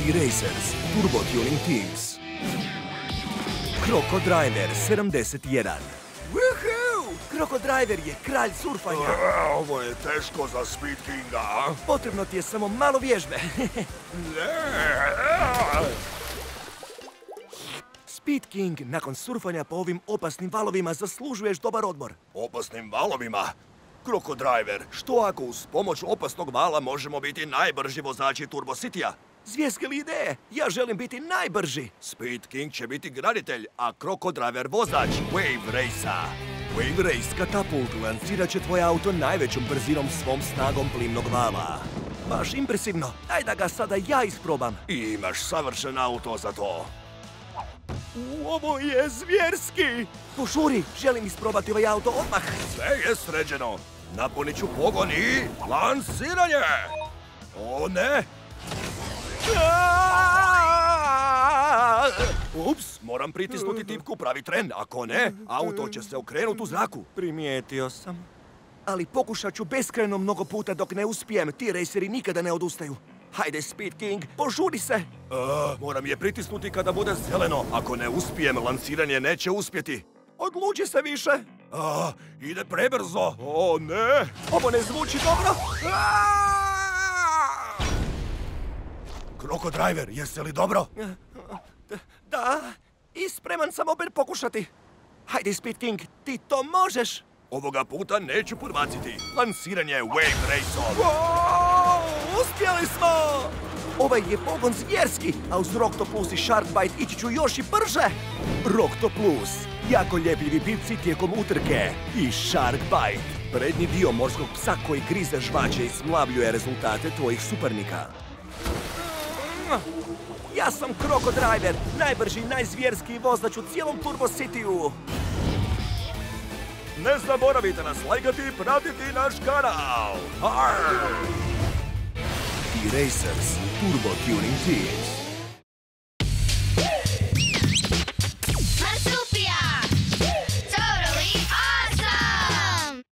T-Racers Turbo Tuning Teams. Kroko Driver 71. Woohoo! Kroko Driver je kralj surfanja. Ovo je teško za Speed Kinga, a? Potrebno ti je samo malo vježbe. Speed King, nakon surfanja po ovim opasnim valovima zaslužuješ dobar odmor. Opasnim valovima? Kroko Driver, što ako uz pomoć opasnog vala možemo biti najbrži vozači Turbo Citya? Zvjerske li ideje? Ja želim biti najbrži. Speed King će biti graditelj, a Kroko Driver vozač Wave Race-a. Wave Race katapult lancirat će tvoj auto najvećom brzinom svom snagom plimnog vala. Baš impresivno. Daj da ga sada ja isprobam. I imaš savršen auto za to. Ovo je zvjerski! Požuri, želim isprobati ovaj auto odmah. Sve je sređeno. Napunit ću pogon i lansiranje! O ne! Ups, moram pritisnuti tipku pravi tren. Ako ne, auto će se okrenuti u zraku. Primijetio sam. Ali pokušat ću beskrajno mnogo puta dok ne uspijem. Ti raceri nikada ne odustaju. Hajde, Speed King, požuri se! Moram je pritisnuti kada bude zeleno. Ako ne uspijem, lansiranje neće uspjeti. Odluči se više! Ide prebrzo! O ne! Ovo ne zvuči dobro! Kroko Driver, jesi li dobro? Da, i spreman sam opet pokušati. Hajde, Speed King, ti to možeš! Ovoga puta neću podbaciti. Lansiranje Wave Race-om. Uspjeli smo! Ovaj je pogon zvjerski, a uz Rokto Plus i Sharkbite ići ću još i brže! Rokto Plus, jako ljepljivi pipci tijekom utrke. I Sharkbite, prednji dio morskog psa koji grize žvaće i smlavljuje rezultate tvojih suparnika. Ja sam Kroko Driver, najbrži i najzvjerskiji vozač u cijelom Turbo Cityu. Ne zaboravite nas lajkati i pratiti naš kanal. T-Racers Turbo Tuning Teams.